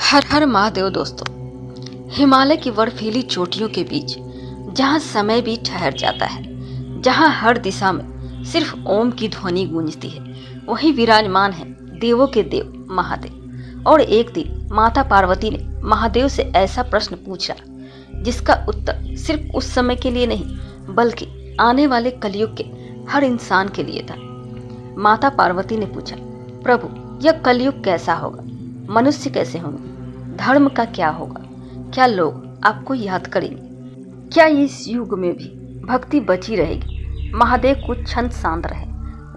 हर हर महादेव दोस्तों। हिमालय की बर्फीली चोटियों के बीच जहाँ समय भी ठहर जाता है, जहाँ हर दिशा में सिर्फ ओम की ध्वनि गूंजती है, वहीं विराजमान है देवों के देव महादेव। और एक दिन माता पार्वती ने महादेव से ऐसा प्रश्न पूछा जिसका उत्तर सिर्फ उस समय के लिए नहीं बल्कि आने वाले कलयुग के हर इंसान के लिए था। माता पार्वती ने पूछा, प्रभु यह कलयुग कैसा होगा? मनुष्य कैसे होंगे? धर्म का क्या होगा? क्या लोग आपको याद करेंगे? क्या इस युग में भी भक्ति बची रहेगी? महादेव कुछ क्षण शांत रहे।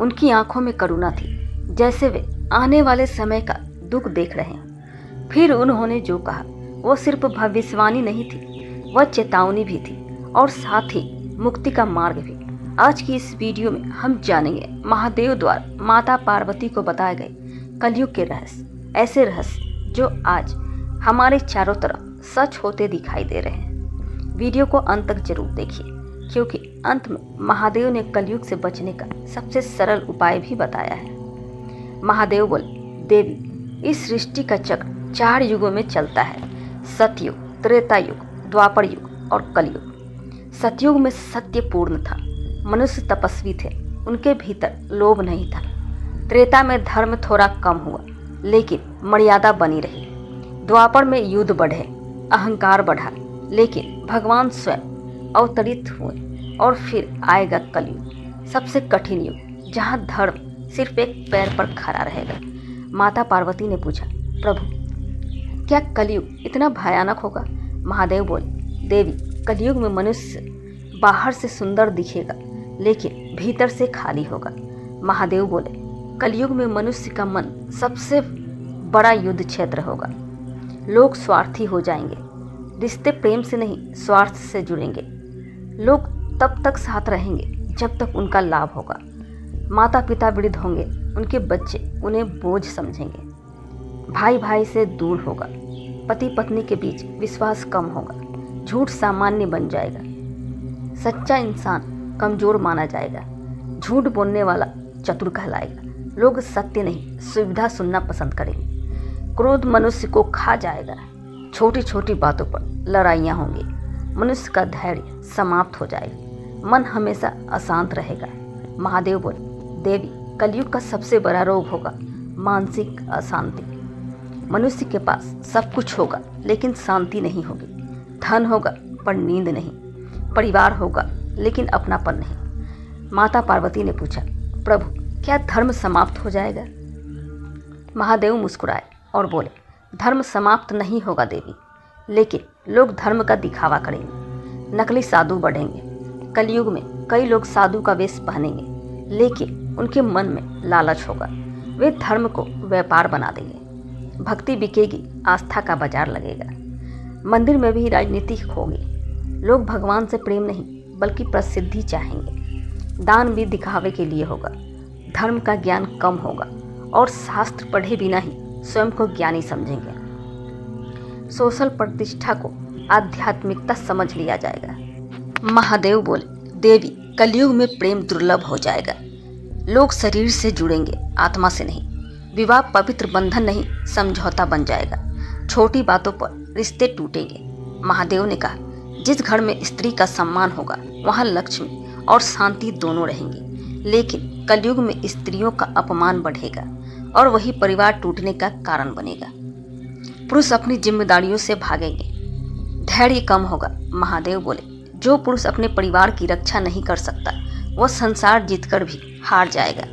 उनकी आंखों में करुणा थी, जैसे वे आने वाले समय का दुख देख रहे हैं। फिर उन्होंने जो कहा वो सिर्फ भविष्यवाणी नहीं थी, वह चेतावनी भी थी और साथ ही मुक्ति का मार्ग भी। आज की इस वीडियो में हम जानेंगे महादेव द्वारा माता पार्वती को बताए गए कलयुग के रहस्य, ऐसे रहस्य जो आज हमारे चारों तरफ सच होते दिखाई दे रहे हैं। वीडियो को अंत तक जरूर देखिए, क्योंकि अंत में महादेव ने कलयुग से बचने का सबसे सरल उपाय भी बताया है। महादेव बोले, देवी इस सृष्टि का चक्र 4 युगों में चलता है, सतयुग, त्रेता युग, द्वापर युग और कलयुग। सतयुग में सत्य पूर्ण था, मनुष्य तपस्वी थे, उनके भीतर लोभ नहीं था। त्रेता में धर्म थोड़ा कम हुआ लेकिन मर्यादा बनी रही। द्वापर में युद्ध बढ़े, अहंकार बढ़ा, लेकिन भगवान स्वयं अवतरित हुए। और फिर आएगा कलयुग, सबसे कठिन युग, जहाँ धर्म सिर्फ एक पैर पर खड़ा रहेगा। माता पार्वती ने पूछा, प्रभु क्या कलयुग इतना भयानक होगा? महादेव बोले, देवी कलयुग में मनुष्य बाहर से सुंदर दिखेगा लेकिन भीतर से खाली होगा। महादेव बोले, कलयुग में मनुष्य का मन सबसे बड़ा युद्ध क्षेत्र होगा। लोग स्वार्थी हो जाएंगे, रिश्ते प्रेम से नहीं स्वार्थ से जुड़ेंगे। लोग तब तक साथ रहेंगे जब तक उनका लाभ होगा। माता पिता वृद्ध होंगे, उनके बच्चे उन्हें बोझ समझेंगे। भाई भाई से दूर होगा, पति पत्नी के बीच विश्वास कम होगा, झूठ सामान्य बन जाएगा। सच्चा इंसान कमजोर माना जाएगा, झूठ बोलने वाला चतुर कहलाएगा। लोग सत्य नहीं सुविधा सुनना पसंद करेंगे। क्रोध मनुष्य को खा जाएगा, छोटी छोटी बातों पर लड़ाइयाँ होंगी। मनुष्य का धैर्य समाप्त हो जाएगा, मन हमेशा अशांत रहेगा। महादेव बोले, देवी कलयुग का सबसे बड़ा रोग होगा मानसिक अशांति। मनुष्य के पास सब कुछ होगा लेकिन शांति नहीं होगी। धन होगा पर नींद नहीं, परिवार होगा लेकिन अपनापन नहीं। माता पार्वती ने पूछा, प्रभु क्या धर्म समाप्त हो जाएगा? महादेव मुस्कुराए और बोले, धर्म समाप्त नहीं होगा देवी, लेकिन लोग धर्म का दिखावा करेंगे। नकली साधु बढ़ेंगे। कलयुग में कई लोग साधु का वेश पहनेंगे लेकिन उनके मन में लालच होगा। वे धर्म को व्यापार बना देंगे। भक्ति बिकेगी, आस्था का बाजार लगेगा। मंदिर में भी राजनीति होगी। लोग भगवान से प्रेम नहीं बल्कि प्रसिद्धि चाहेंगे। दान भी दिखावे के लिए होगा। धर्म का ज्ञान कम होगा और शास्त्र पढ़े बिना ही स्वयं को ज्ञानी समझेंगे। सोशल प्रतिष्ठा को आध्यात्मिकता समझ लिया जाएगा। महादेव बोले, देवी कलयुग में प्रेम दुर्लभ हो जाएगा। लोग शरीर से जुड़ेंगे, आत्मा से नहीं। विवाह पवित्र बंधन नहीं समझौता बन जाएगा। छोटी बातों पर रिश्ते टूटेंगे। महादेव ने कहा, जिस घर में स्त्री का सम्मान होगा वहाँ लक्ष्मी और शांति दोनों रहेंगी। लेकिन कलयुग में स्त्रियों का अपमान बढ़ेगा और वही परिवार टूटने का कारण बनेगा। पुरुष अपनी जिम्मेदारियों से भागेंगे, धैर्य कम होगा। महादेव बोले, जो पुरुष अपने परिवार की रक्षा नहीं कर सकता वह संसार जीतकर भी हार जाएगा।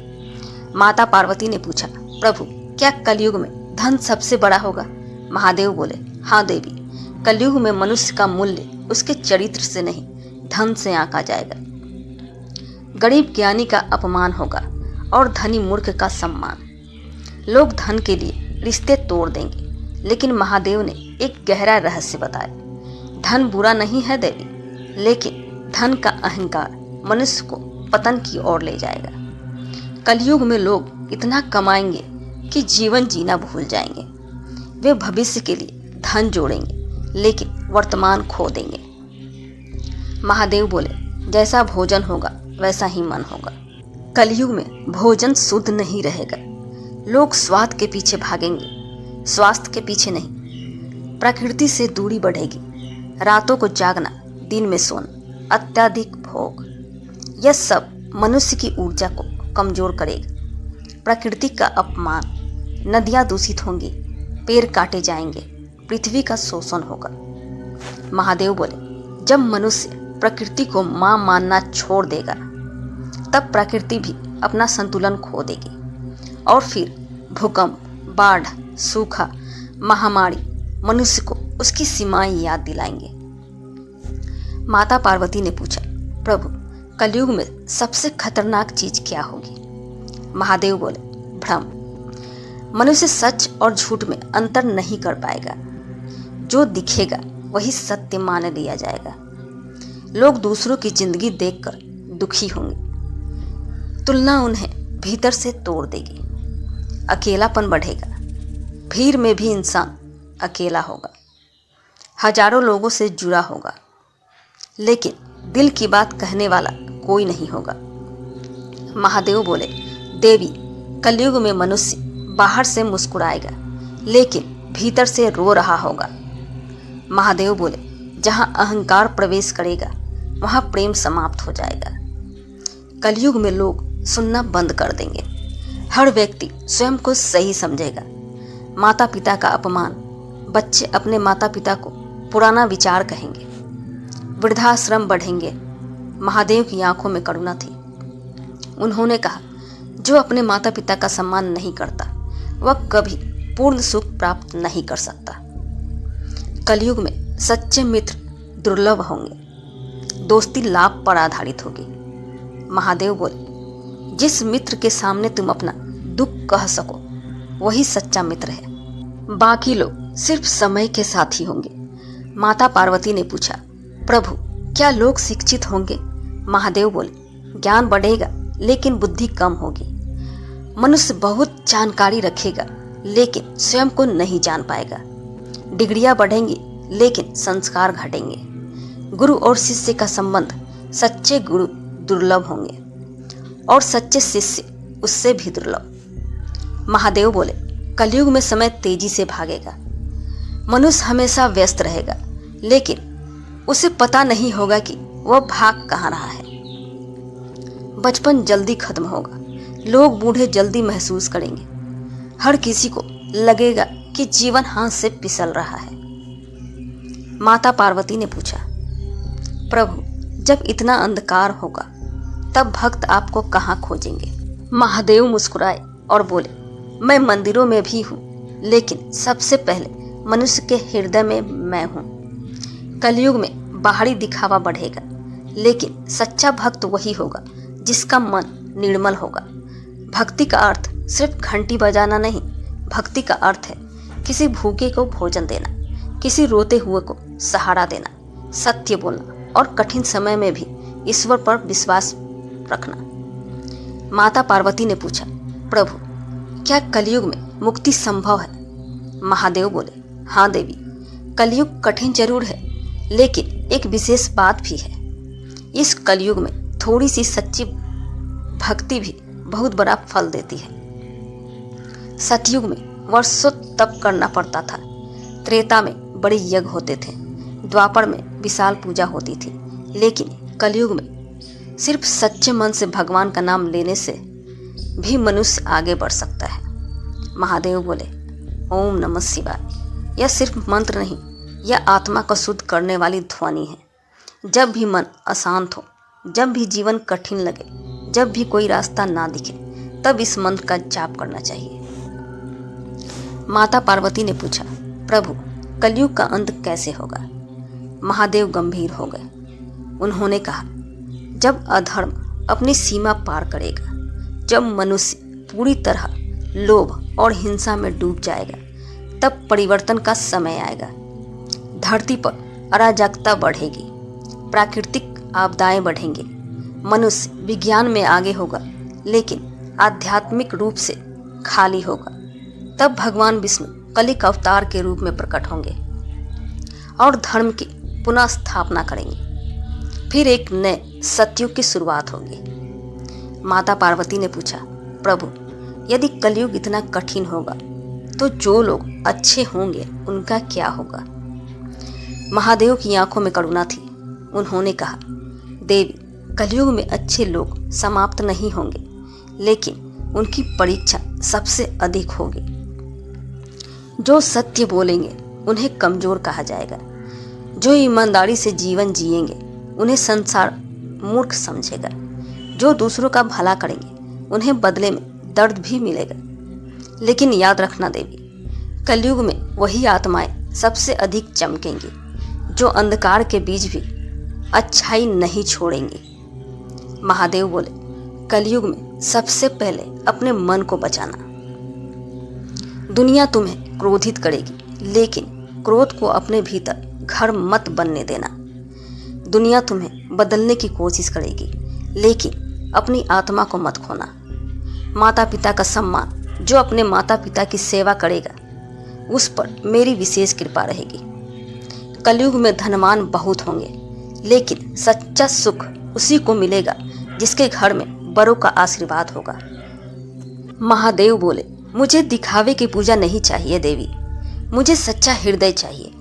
माता पार्वती ने पूछा, प्रभु क्या कलयुग में धन सबसे बड़ा होगा? महादेव बोले, हाँ देवी, कलयुग में मनुष्य का मूल्य उसके चरित्र से नहीं धन से आंका जाएगा। गरीब ज्ञानी का अपमान होगा और धनी मूर्ख का सम्मान। लोग धन के लिए रिश्ते तोड़ देंगे, लेकिन महादेव ने एक गहरा रहस्य बताया। धन बुरा नहीं है देवी, लेकिन धन का अहंकार मनुष्य को पतन की ओर ले जाएगा। कलयुग में लोग इतना कमाएंगे कि जीवन जीना भूल जाएंगे। वे भविष्य के लिए धन जोड़ेंगे लेकिन वर्तमान खो देंगे। महादेव बोले, जैसा भोजन होगा वैसा ही मन होगा। कलयुग में भोजन शुद्ध नहीं रहेगा। लोग स्वाद के पीछे भागेंगे, स्वास्थ्य के पीछे नहीं। प्रकृति से दूरी बढ़ेगी, रातों को जागना, दिन में सोना, अत्यधिक भोग, यह सब मनुष्य की ऊर्जा को कमजोर करेगा। प्रकृति का अपमान, नदियां दूषित होंगी, पेड़ काटे जाएंगे, पृथ्वी का शोषण होगा। महादेव बोले, जब मनुष्य प्रकृति को मां मानना छोड़ देगा तब प्रकृति भी अपना संतुलन खो देगी और फिर भूकंप, बाढ़, सूखा, महामारी मनुष्य को उसकी सीमाएं याद दिलाएंगे। माता पार्वती ने पूछा, प्रभु कलयुग में सबसे खतरनाक चीज क्या होगी? महादेव बोले, भ्रम। मनुष्य सच और झूठ में अंतर नहीं कर पाएगा। जो दिखेगा वही सत्य मान लिया जाएगा। लोग दूसरों की जिंदगी देखकर दुखी होंगे, तुलना उन्हें भीतर से तोड़ देगी। अकेलापन बढ़ेगा, भीड़ में भी इंसान अकेला होगा, हजारों लोगों से जुड़ा होगा, लेकिन दिल की बात कहने वाला कोई नहीं होगा। महादेव बोले, देवी कलयुग में मनुष्य बाहर से मुस्कुराएगा लेकिन भीतर से रो रहा होगा। महादेव बोले, जहां अहंकार प्रवेश करेगा वहां प्रेम समाप्त हो जाएगा। कलयुग में लोग सुनना बंद कर देंगे, हर व्यक्ति स्वयं को सही समझेगा। माता पिता का अपमान, बच्चे अपने माता पिता को पुराना विचार कहेंगे, वृद्धाश्रम बढ़ेंगे। महादेव की आंखों में करुणा थी। उन्होंने कहा, जो अपने माता पिता का सम्मान नहीं करता वह कभी पूर्ण सुख प्राप्त नहीं कर सकता। कलयुग में सच्चे मित्र दुर्लभ होंगे, दोस्ती लाभ पर आधारित होगी। महादेव बोले, जिस मित्र के सामने तुम अपना दुख कह सको वही सच्चा मित्र है, बाकी लोग सिर्फ समय के साथी होंगे। माता पार्वती ने पूछा, प्रभु क्या लोग शिक्षित होंगे? महादेव बोले, ज्ञान बढ़ेगा लेकिन बुद्धि कम होगी। मनुष्य बहुत जानकारी रखेगा लेकिन स्वयं को नहीं जान पाएगा। डिग्रियां बढ़ेंगी लेकिन संस्कार घटेंगे। गुरु और शिष्य का संबंध, सच्चे गुरु दुर्लभ होंगे और सच्चे शिष्य उससे भी दुर्लभ। महादेव बोले, कलयुग में समय तेजी से भागेगा। मनुष्य हमेशा व्यस्त रहेगा लेकिन उसे पता नहीं होगा कि वह भाग कहाँ रहा है। बचपन जल्दी खत्म होगा, लोग बूढ़े जल्दी महसूस करेंगे। हर किसी को लगेगा कि जीवन हाथ से फिसल रहा है। माता पार्वती ने पूछा, प्रभु जब इतना अंधकार होगा तब भक्त आपको कहाँ खोजेंगे? महादेव मुस्कुराए और बोले, मैं मंदिरों में भी हूँ लेकिन सबसे पहले मनुष्य के हृदय में मैं हूँ। कलयुग में बाहरी दिखावा बढ़ेगा लेकिन सच्चा भक्त वही होगा जिसका मन निर्मल होगा। भक्ति का अर्थ सिर्फ घंटी बजाना नहीं, भक्ति का अर्थ है किसी भूखे को भोजन देना, किसी रोते हुए को सहारा देना, सत्य बोलना और कठिन समय में भी ईश्वर पर विश्वास रखना। माता पार्वती ने पूछा, प्रभु क्या कलयुग में मुक्ति संभव है? महादेव बोले, हाँ देवी, कलयुग कठिन जरूर है लेकिन एक विशेष बात भी है। इस कलयुग में थोड़ी सी सच्ची भक्ति भी बहुत बड़ा फल देती है। सतयुग में वर्षों तप करना पड़ता था, त्रेता में बड़े यज्ञ होते थे, द्वापर में विशाल पूजा होती थी, लेकिन कलयुग में सिर्फ सच्चे मन से भगवान का नाम लेने से भी मनुष्य आगे बढ़ सकता है। महादेव बोले, ओम नमः शिवाय। यह सिर्फ मंत्र नहीं, यह आत्मा को शुद्ध करने वाली ध्वनि है। जब भी मन अशांत हो, जब भी जीवन कठिन लगे, जब भी कोई रास्ता ना दिखे, तब इस मंत्र का जाप करना चाहिए। माता पार्वती ने पूछा, प्रभु कलयुग का अंत कैसे होगा? महादेव गंभीर हो गए। उन्होंने कहा, जब अधर्म अपनी सीमा पार करेगा, जब मनुष्य पूरी तरह लोभ और हिंसा में डूब जाएगा, तब परिवर्तन का समय आएगा। धरती पर अराजकता बढ़ेगी, प्राकृतिक आपदाएं बढ़ेंगे, मनुष्य विज्ञान में आगे होगा लेकिन आध्यात्मिक रूप से खाली होगा। तब भगवान विष्णु कलिक अवतार के रूप में प्रकट होंगे और धर्म की पुनः स्थापना करेंगे। फिर एक नए सतयुग की शुरुआत होगी। माता पार्वती ने पूछा, प्रभु यदि कलयुग इतना कठिन होगा तो जो लोग अच्छे होंगे उनका क्या होगा। महादेव की आंखों में करुणा थी। उन्होंने कहा, देवी, कलयुग में अच्छे लोग समाप्त नहीं होंगे, लेकिन उनकी परीक्षा सबसे अधिक होगी। जो सत्य बोलेंगे उन्हें कमजोर कहा जाएगा। जो ईमानदारी से जीवन जिएंगे उन्हें संसार मूर्ख समझेगा। जो दूसरों का भला करेंगे उन्हें बदले में दर्द भी मिलेगा। लेकिन याद रखना देवी, कलयुग में वही आत्माएं सबसे अधिक चमकेंगी जो अंधकार के बीच भी अच्छाई नहीं छोड़ेंगी। महादेव बोले, कलयुग में सबसे पहले अपने मन को बचाना। दुनिया तुम्हें क्रोधित करेगी, लेकिन क्रोध को अपने भीतर घर मत बनने देना। दुनिया तुम्हें बदलने की कोशिश करेगी, लेकिन अपनी आत्मा को मत खोना। माता पिता का सम्मान, जो अपने माता पिता की सेवा करेगा उस पर मेरी विशेष कृपा रहेगी। कलयुग में धनवान बहुत होंगे, लेकिन सच्चा सुख उसी को मिलेगा जिसके घर में बड़ों का आशीर्वाद होगा। महादेव बोले, मुझे दिखावे की पूजा नहीं चाहिए देवी, मुझे सच्चा हृदय चाहिए।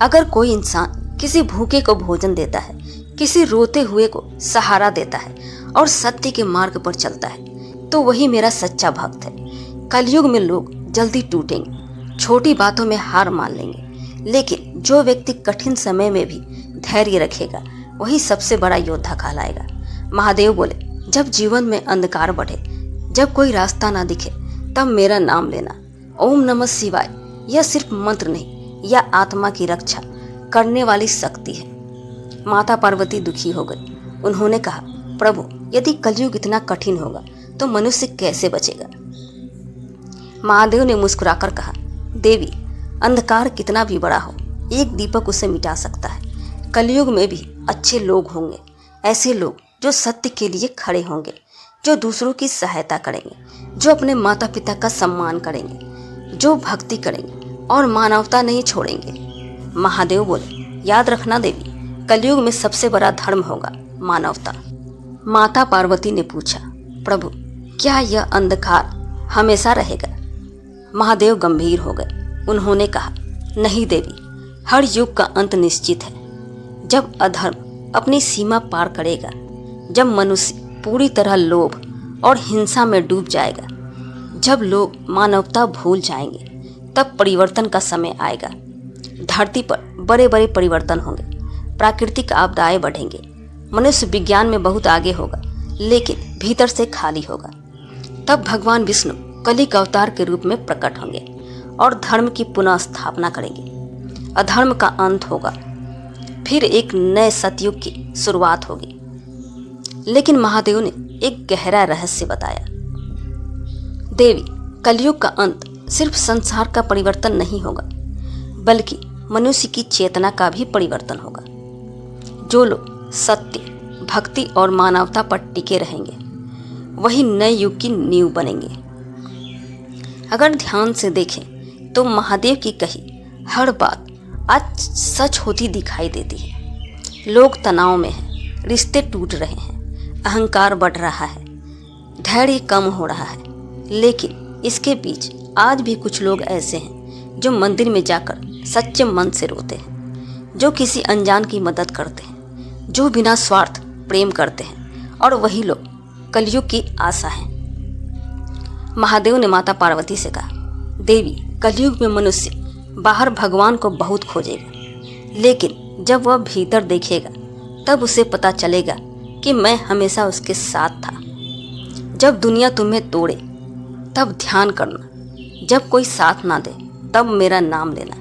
अगर कोई इंसान किसी भूखे को भोजन देता है, किसी रोते हुए को सहारा देता है और सत्य के मार्ग पर चलता है, तो वही मेरा सच्चा भक्त है। कलयुग में लोग जल्दी टूटेंगे, छोटी बातों में हार मान लेंगे, लेकिन जो व्यक्ति कठिन समय में भी धैर्य रखेगा वही सबसे बड़ा योद्धा कहलाएगा। महादेव बोले, जब जीवन में अंधकार बढ़े, जब कोई रास्ता ना दिखे, तब मेरा नाम लेना। ओम नमः शिवाय यह सिर्फ मंत्र नहीं, यह आत्मा की रक्षा करने वाली शक्ति है। माता पार्वती दुखी हो गई। उन्होंने कहा, प्रभु, यदि कलयुग इतना कठिन होगा तो मनुष्य कैसे बचेगा। महादेव ने मुस्कुराकर कहा, देवी, अंधकार कितना भी बड़ा हो, एक दीपक उसे मिटा सकता है। कलयुग में भी अच्छे लोग होंगे, ऐसे लोग जो सत्य के लिए खड़े होंगे, जो दूसरों की सहायता करेंगे, जो अपने माता पिता का सम्मान करेंगे, जो भक्ति करेंगे और मानवता नहीं छोड़ेंगे। महादेव बोले, याद रखना देवी, कलयुग में सबसे बड़ा धर्म होगा मानवता। माता पार्वती ने पूछा, प्रभु, क्या यह अंधकार हमेशा रहेगा। महादेव गंभीर हो गए। उन्होंने कहा, नहीं देवी, हर युग का अंत निश्चित है। जब अधर्म अपनी सीमा पार करेगा, जब मनुष्य पूरी तरह लोभ और हिंसा में डूब जाएगा, जब लोग मानवता भूल जाएंगे, तब परिवर्तन का समय आएगा। धरती पर बड़े बड़े परिवर्तन होंगे, प्राकृतिक आपदाएं बढ़ेंगे, मनुष्य विज्ञान में बहुत आगे होगा, लेकिन भीतर से खाली होगा। तब भगवान विष्णु कली के अवतार के रूप में प्रकट होंगे और धर्म की पुनः स्थापना करेंगे। अधर्म का अंत होगा, फिर एक नए सतयुग की शुरुआत होगी। लेकिन महादेव ने एक गहरा रहस्य बताया, देवी, कलयुग का अंत सिर्फ संसार का परिवर्तन नहीं होगा, बल्कि मनुष्य की चेतना का भी परिवर्तन होगा। जो लोग सत्य, भक्ति और मानवता पर टिके रहेंगे, वही नए युग की नींव बनेंगे। अगर ध्यान से देखें तो महादेव की कही हर बात आज सच होती दिखाई देती है। लोग तनाव में हैं, रिश्ते टूट रहे हैं, अहंकार बढ़ रहा है, धैर्य कम हो रहा है, लेकिन इसके बीच आज भी कुछ लोग ऐसे हैं जो मंदिर में जाकर सच्चे मन से रोते हैं, जो किसी अनजान की मदद करते हैं, जो बिना स्वार्थ प्रेम करते हैं, और वही लोग कलयुग की आशा है। महादेव ने माता पार्वती से कहा, देवी, कलयुग में मनुष्य बाहर भगवान को बहुत खोजेगा, लेकिन जब वह भीतर देखेगा तब उसे पता चलेगा कि मैं हमेशा उसके साथ था। जब दुनिया तुम्हें तोड़े तब ध्यान करना, जब कोई साथ ना दे तब मेरा नाम लेना,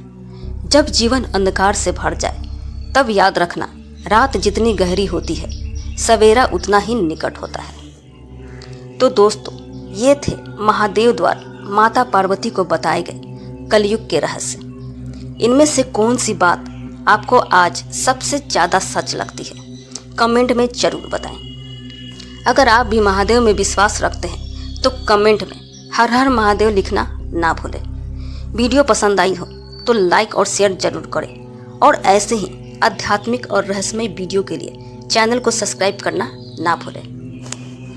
जब जीवन अंधकार से भर जाए तब याद रखना, रात जितनी गहरी होती है सवेरा उतना ही निकट होता है। तो दोस्तों, ये थे महादेव द्वारा माता पार्वती को बताए गए कलयुग के रहस्य। इनमें से कौन सी बात आपको आज सबसे ज़्यादा सच लगती है, कमेंट में जरूर बताएं। अगर आप भी महादेव में विश्वास रखते हैं तो कमेंट में हर हर महादेव लिखना ना भूलें। वीडियो पसंद आई हो तो लाइक और शेयर जरूर करें, और ऐसे ही आध्यात्मिक और रहस्यमय वीडियो के लिए चैनल को सब्सक्राइब करना ना भूलें।